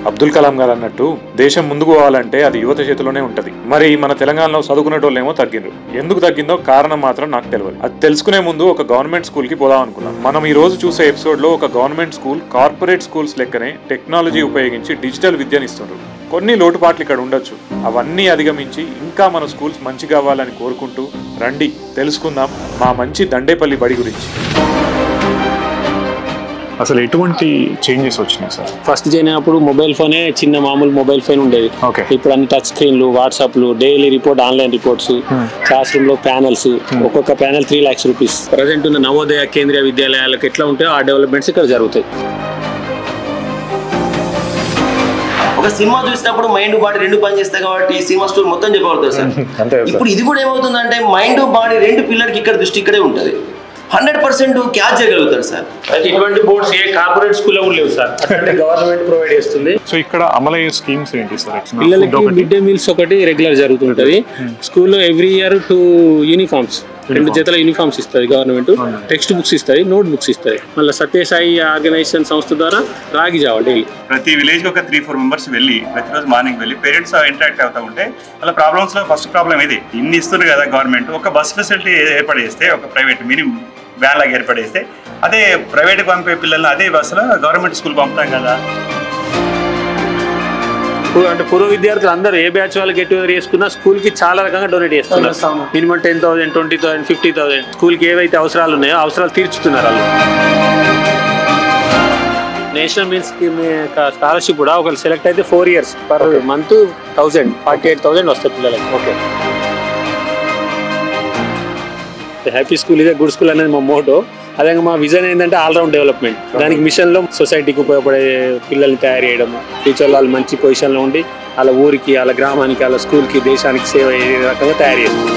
అబ్దుల్ కలాం గారు అన్నట్టు దేశం ముందుకు పోవాలంటే అది యువత చేతిలోనే ఉంటది. మరి మన తెలంగాణలో చదువుకునేటోళ్ళేమో తగ్గిండ్రు. ఎందుకు తగ్గిందో కారణం మాత్రం నాకు తెలియదు. అది తెలుసుకునే ముందు ఒక గవర్నమెంట్ స్కూల్ కి పోదాం అనుకున్నాం. మనం ఈ రోజు చూసే ఎపిసోడ్ లో ఒక గవర్నమెంట్ స్కూల్ కార్పొరేట్ స్కూల్స్ లెక్కనే టెక్నాలజీ ఉపయోగించి డిజిటల్ విద్యను ఇస్తున్నారు. కొన్ని లోటుపాట్లు ఇక్కడ ఉండొచ్చు, అవన్నీ అధిగమించి ఇంకా మన స్కూల్స్ మంచిగా అవ్వాలని కోరుకుంటూ రండి తెలుసుకుందాం మా మంచి దండేపల్లి బడి గురించి. అసలు ఎటువంటి చేంజెస్ వచ్చినాయి సార్? ఫస్ట్ జాయిన్ అయినప్పుడు మొబైల్ ఫోనే, చిన్న మామూలు మొబైల్ ఫోన్ ఉండేది. ఇప్పుడు అన్ని టచ్ స్క్రీన్లు, వాట్సాప్లు, daily report, online reports, classroom లో ప్యానల్స్, ఒక్కొక్క ప్యానల్ 3 lakhs రూపీస్. ప్రజెంట్ ఉన్న నవోదయ కేంద్రీయ విద్యాలయాలకు ఎట్లా ఉంటాయో ఆ డెవలప్మెంట్స్ ఇక్కడ జరుగుతాయి. ఒక సినిమా చూసినప్పుడు మైండ్ బాడీ రెండు పని చేస్తాయి కాబట్టి సినిమా స్టోరీ మొత్తం చెప్పగలుగుతారు సార్. ఇప్పుడు ఇది కూడా ఏమవుతుందంటే మైండ్ బాడీ రెండు పిల్లలకి ఇక్కడ దృష్టి ఇక్కడే ఉంటుంది. 100% క్యాచ్ చేయగలుగుతారు సార్. అయితే ఇటువంటి బోర్డ్స్ ఏ కార్పొరేట్ స్కూల్లో కూడా లేవు సార్, గవర్నమెంట్ ప్రొవైడ్ చేస్తుంది. సో ఇక్కడ అమలయ్యే స్కీమ్స్ ఏంటి సార్? పిల్లలకి మిడ్ డే మీల్స్ ఒకటి రెగ్యులర్ జరుగుతుంటది. స్కూల్లో ఎవ్రీ ఇయర్ 2 యూనిఫామ్స్, 2 జతల యూనిఫామ్స్ ఇస్తుంది గవర్నమెంట్. టెక్స్ట్ బుక్స్ ఇస్తుంది, నోట్ బుక్స్ ఇస్తుంది. మళ్ళీ సత్యసాయి ఆర్గనైజేషన్ సంస్థ ద్వారా రాగి జావ డైలీ ప్రతి విలేజ్ ఒక 3-4 మెంబర్స్ వెళ్ళి ప్రతిరోజు మార్నింగ్ వెళ్ళి పేరెంట్స్ ఇంటరాక్ట్ అవుతూ ఉంటే వాళ్ళ ప్రాబ్లమ్స్ లో ఫస్ట్ ప్రాబ్లం ఇది. ఇన్ని ఇస్తున్నారు కదా గవర్నమెంట్, ఒక బస్ ఫెసిలిటీ ఏర్పడేస్తే, ఒక ప్రైవేట్ మినిమం వ్యాన్ లాగా ఏర్పడేస్తే అదే ప్రైవేట్కి పంపే పిల్లల్ని అదే బస్సులో గవర్నమెంట్ స్కూల్ పంపుతాం కదా. అంటే పూర్వ విద్యార్థులు అందరూ ఏ బ్యాచ్ వాళ్ళు గెట్ టుగెదర్ చేసుకున్నా స్కూల్ కి చాలా రకంగా డొనేట్ చేస్తున్నారు. మినిమం 10,000, 20,000, 50,000 స్కూల్ కి ఏవైతే అవసరాలు ఉన్నాయో అవసరాలు తీర్చుతున్నారు వాళ్ళు. నేషనల్ మీన్స్ స్కాలర్షిప్ కూడా ఒకరు సెలెక్ట్ అయితే 4 years పర్ మంత్ 48,000 వస్తాయి పిల్లలకి. ఓకే, హ్యాపీ స్కూల్ ఇదే గుడ్ స్కూల్ అనేది మా మోటో. అదే మా విజన్ ఏంటంటే ఆల్రౌండ్ డెవలప్మెంట్. దానికి మిషన్లో సొసైటీకి ఉపయోగపడే పిల్లల్ని తయారు చేయడము, ఫ్యూచర్లో వాళ్ళు మంచి పొజిషన్లో ఉండి వాళ్ళ ఊరికి, వాళ్ళ గ్రామానికి, వాళ్ళ స్కూల్కి, దేశానికి సేవ అయ్యే రకంగా తయారు చేస్తాం.